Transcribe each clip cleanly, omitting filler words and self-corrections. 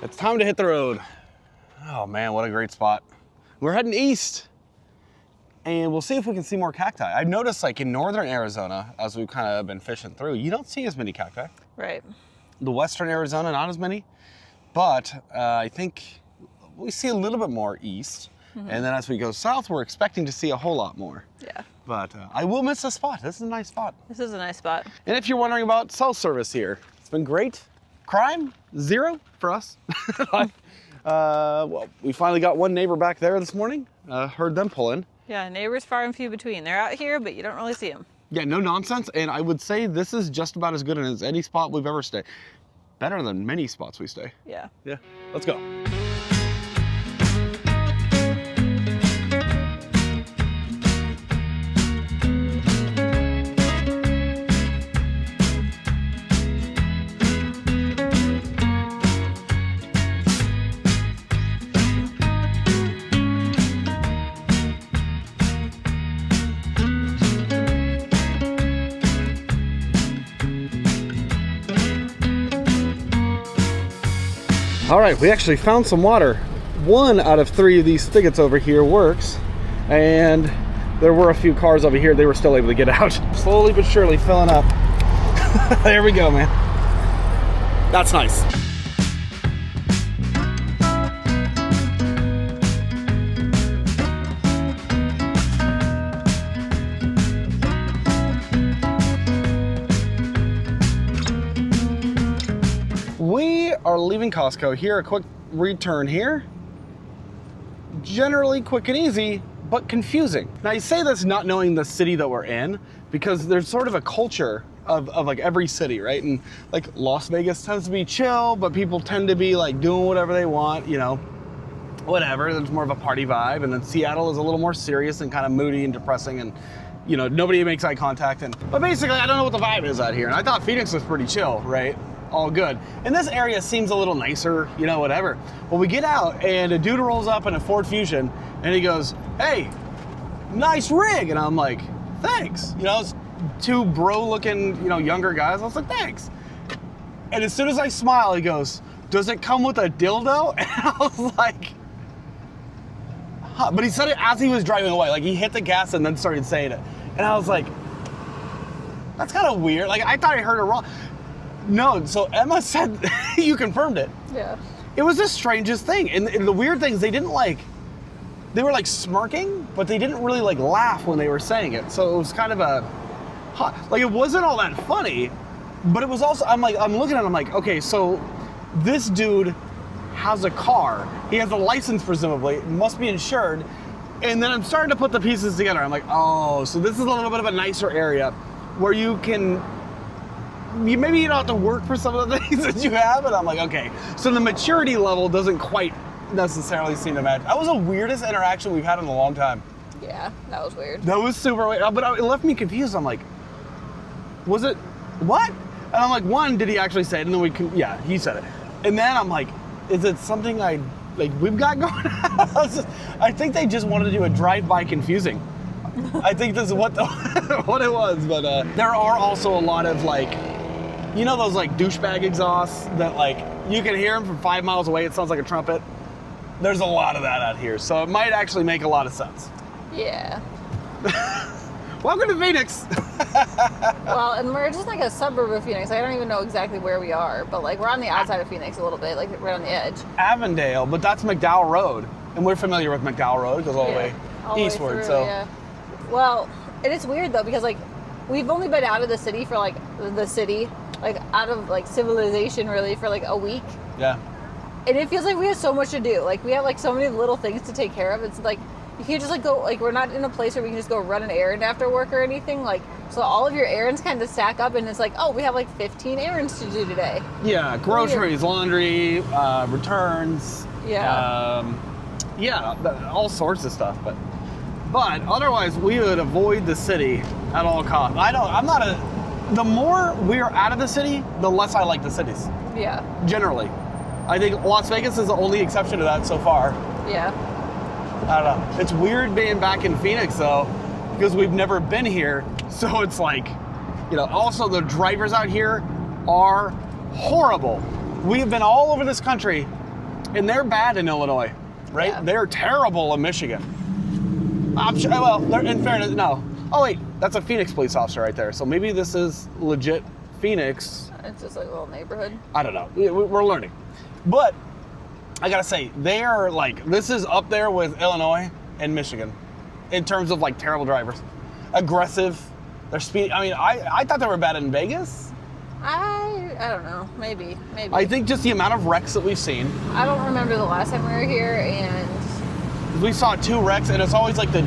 It's time to hit the road. Oh man, what a great spot. We're heading east and we'll see if we can see more cacti. I've noticed like in northern Arizona, as we've kind of been fishing through, you don't see as many cacti. Right. The western Arizona, not as many, but I think we see a little bit more east. And then as we go south, we're expecting to see a whole lot more. Yeah. But I will miss this spot. This is a nice spot. This is a nice spot. And if you're wondering about cell service here, it's been great. Crime, 0 for us. Well, we finally got one neighbor back there this morning. Heard them pull in. Yeah, neighbors far and few between. They're out here, but you don't really see them. Yeah, no nonsense. And I would say this is just about as good as any spot we've ever stayed. Better than many spots we stay. Yeah. Yeah, let's go. All right, we actually found some water. 1 out of 3 of these spigots over here works, and there were a few cars over here. They were still able to get out. Slowly but surely filling up. There we go, man. That's nice. We are leaving Costco here. A quick return here. Generally quick and easy, but confusing. Now I say this not knowing the city that we're in, because there's sort of a culture of like every city, right? And like Las Vegas tends to be chill, but people tend to be like doing whatever they want, you know, whatever. There's more of a party vibe. And then Seattle is a little more serious and kind of moody and depressing, and you know, nobody makes eye contact. But basically, I don't know what the vibe is out here. And I thought Phoenix was pretty chill, right? All good. And this area seems a little nicer, you know, whatever. Well, we get out and a dude rolls up in a Ford Fusion and he goes, "Hey, nice rig." And I'm like, "Thanks." You know, it's 2 bro looking, you know, younger guys. I was like, "Thanks." And as soon as I smile, he goes, "Does it come with a dildo?" And I was like, huh. But he said it as he was driving away. Like he hit the gas and then started saying it. And I was like, that's kind of weird. Like I thought I heard it wrong. No, so Emma said, you confirmed it. Yeah. It was the strangest thing. And the weird thing is they didn't like, they were like smirking, but they didn't really like laugh when they were saying it. So it was kind of a, like it wasn't all that funny, but it was also, I'm looking at it, I'm like, okay, so this dude has a car. He has a license presumably, must be insured. And then I'm starting to put the pieces together. I'm like, oh, so this is a little bit of a nicer area where you can, maybe you don't have to work for some of the things that you have. And I'm like, okay, so the maturity level doesn't quite necessarily seem to match. That was the weirdest interaction we've had in a long time. Yeah, that was weird. That was super weird, but it left me confused. I'm like, was it, what? And I'm like, one, did he actually say it? And then yeah, he said it. And then I'm like, is it something we've got going on? I think they just wanted to do a drive-by confusing. I think this is what what it was, but there are also a lot of like, you know those like douchebag exhausts that like, you can hear them from 5 miles away, it sounds like a trumpet? There's a lot of that out here, so it might actually make a lot of sense. Yeah. Welcome to Phoenix. Well, and we're just like a suburb of Phoenix. I don't even know exactly where we are, but like we're on the outside of Phoenix a little bit, like right on the edge. Avondale, but that's McDowell Road, and we're familiar with McDowell Road, it goes all the way eastward. Through, so. Yeah. Well, and it's weird though, because like we've only been out of the city for like out of like civilization really for like a week. Yeah. And it feels like we have so much to do. Like we have like so many little things to take care of. It's like you can't just like go, like we're not in a place where we can just go run an errand after work or anything. Like, so all of your errands kind of stack up and it's like, oh, we have like 15 errands to do today. Yeah, groceries, laundry, returns. Yeah. All sorts of stuff. But otherwise we would avoid the city at all costs. The more we're out of the city, the less I like the cities. Yeah. Generally. I think Las Vegas is the only exception to that so far. Yeah. I don't know. It's weird being back in Phoenix though, because we've never been here. So it's like, you know, also the drivers out here are horrible. We have been all over this country And they're bad in Illinois, right? Yeah. They're terrible in Michigan. I'm sure, well, they're, in fairness, no. Oh wait, that's a Phoenix police officer right there. So maybe this is legit Phoenix. It's just like a little neighborhood. I don't know. We're learning. But I gotta say, they are like, this is up there with Illinois and Michigan in terms of like terrible drivers. Aggressive. They're speed. I mean, I thought they were bad in Vegas. I don't know. Maybe. I think just the amount of wrecks that we've seen. I don't remember the last time we were here, and we saw 2 wrecks, and it's always like the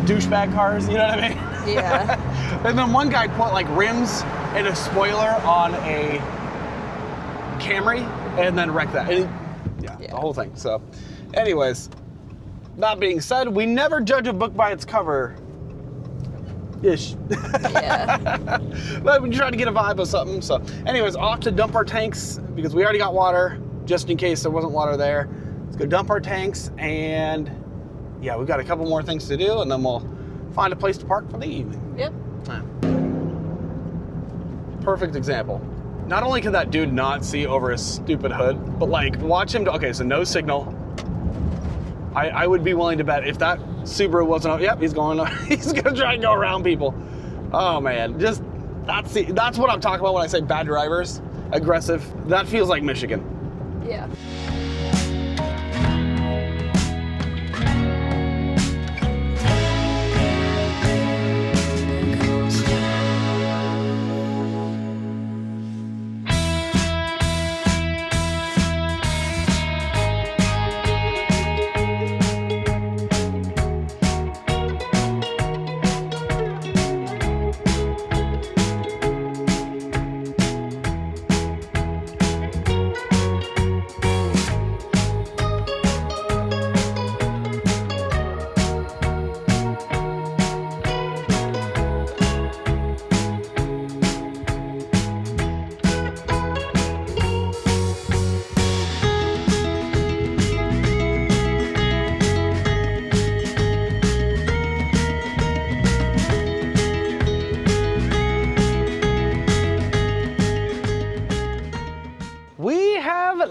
douchebag cars. You know what I mean? yeah. And then one guy put like rims and a spoiler on a Camry, and then wrecked that. And yeah, the whole thing. So, anyways, that being said, we never judge a book by its cover. Ish. Yeah. But we try to get a vibe of something. So anyways, off to dump our tanks because we already got water just in case there wasn't water there. Let's go dump our tanks, and yeah, we've got a couple more things to do, and then we'll find a place to park for the evening. Yep. Perfect example. Not only can that dude not see over his stupid hood, but like watch him. Okay, so no signal. I would be willing to bet if that Subaru wasn't, yep, he's going, he's gonna try and go around people. Oh man, just, that's what I'm talking about when I say bad drivers, aggressive. That feels like Michigan. Yeah.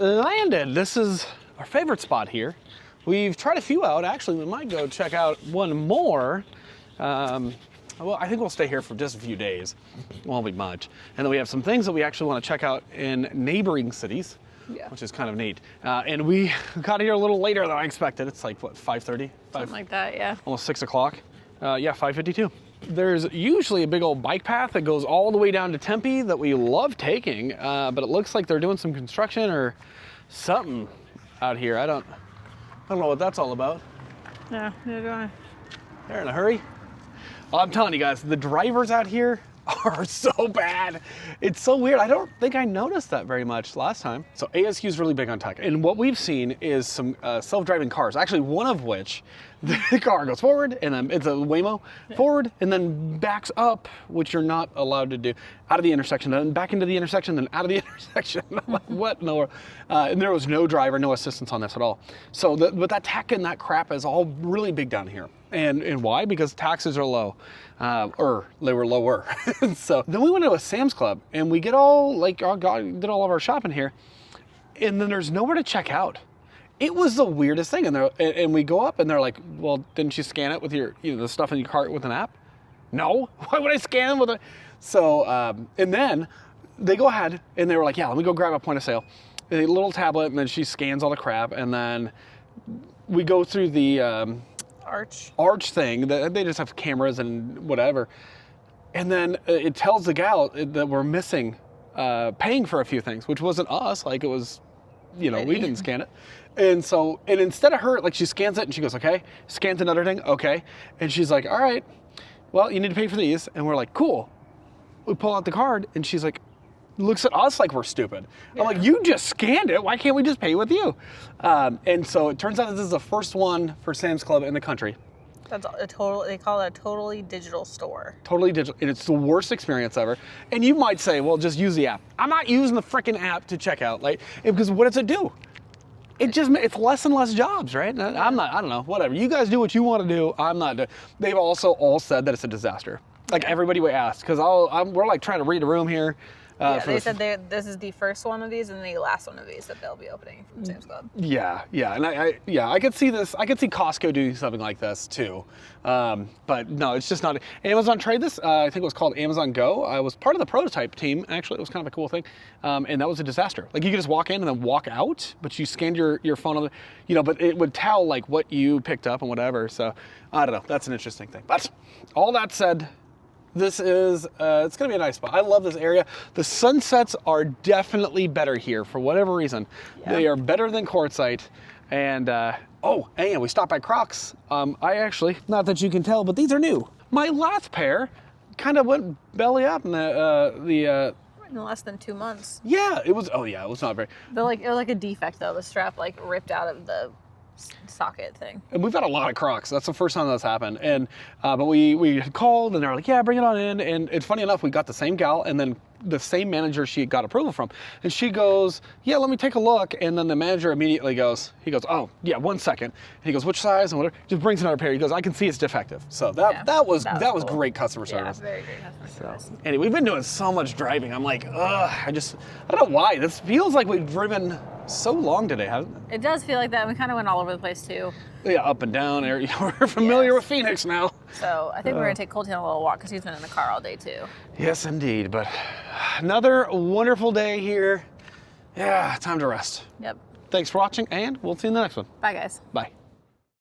Landed. This is our favorite spot here. We've tried a few out. Actually, we might go check out one more. Well, I think we'll stay here for just a few days. Won't be much. And then we have some things that we actually want to check out in neighboring cities, which is kind of neat. And we got here a little later than I expected. It's like, what, 5:30? Something like that, yeah. Almost 6 o'clock. Yeah, 5:52. There's usually a big old bike path that goes all the way down to Tempe that we love taking, but it looks like they're doing some construction or something out here. I don't know what that's all about. Yeah, neither do I. They're in a hurry. I'm telling you guys, the drivers out here are so bad. It's so weird. I don't think I noticed that very much last time. So ASQ is really big on tech. And what we've seen is some self-driving cars. Actually, one of which, the car goes forward, and then it's a Waymo, forward, and then backs up, which you're not allowed to do, out of the intersection, then back into the intersection, then out of the intersection. I'm like, what? No. And there was no driver, no assistance on this at all. So, but that tech and that crap is all really big down here. And why? Because taxes are low, or they were lower. So then we went to a Sam's Club, and we get all, like, did all of our shopping here, and then there's nowhere to check out. It was the weirdest thing, and we go up, and they're like, well, didn't you scan it with your, the stuff in your cart with an app? No, why would I scan it with a, so, and then they go ahead, and they were like, yeah, let me go grab a point of sale, a little tablet, and then she scans all the crap, and then we go through the, arch thing. They just have cameras and whatever. And then it tells the gal that we're missing paying for a few things, which wasn't us. Like, it was, we didn't scan it. And so, and instead of her, like, she scans it and she goes, okay, scans another thing, okay. And she's like, all right, well, you need to pay for these. And we're like, cool. We pull out the card, and she's like, looks at us like we're stupid. Yeah. I'm like, you just scanned it. Why can't we just pay with you? And so it turns out this is the first one for Sam's Club in the country. That's a total, they call it a totally digital store. Totally digital, and it's the worst experience ever. And you might say, well, just use the app. I'm not using the freaking app to check out, like, because what does it do? It's less and less jobs, right? I don't know, whatever. You guys do what you want to do. I'm not doing. They've also all said that it's a disaster. Like, everybody we asked, because we're like trying to read a room here. Yeah, they said this is the first one of these and the last one of these that they'll be opening from Sam's Club. Yeah, and I could see this. I could see Costco doing something like this too, but no, it's just not. Amazon tried this. I think it was called Amazon Go. I was part of the prototype team. Actually, it was kind of a cool thing, and that was a disaster. Like you could just walk in and then walk out, but you scanned your phone on the, but it would tell like what you picked up and whatever. So I don't know. That's an interesting thing. But all that said, this is, it's gonna be a nice spot. I love this area. The sunsets are definitely better here for whatever reason. Yeah. They are better than Quartzsite. And, and we stopped by Crocs. I actually, not that you can tell, but these are new. My last pair kind of went belly up in in less than 2 months. Yeah, it was not very. It was like a defect though. The strap like ripped out of the socket thing. And we've got a lot of Crocs. That's the first time that's happened. And but we had called and they were like, yeah, bring it on in. And it's funny enough, we got the same gal and then the same manager she got approval from. And she goes, yeah, let me take a look. And then the manager immediately goes, oh, yeah, 1 second. And he goes, which size and whatever. Just brings another pair. He goes, I can see it's defective. So that was cool. Great customer service. Yeah, very great customer service. Anyway, we've been doing so much driving. I'm like, I don't know why. This feels like we've driven so long today, hasn't it? It does feel like that. We kind of went all over the place too. Yeah, up and down. We're familiar with Phoenix now. So I think we're going to take Colt on a little walk because he's been in the car all day too. Yes, indeed. But another wonderful day here. Yeah, time to rest. Yep. Thanks for watching, and we'll see you in the next one. Bye, guys. Bye.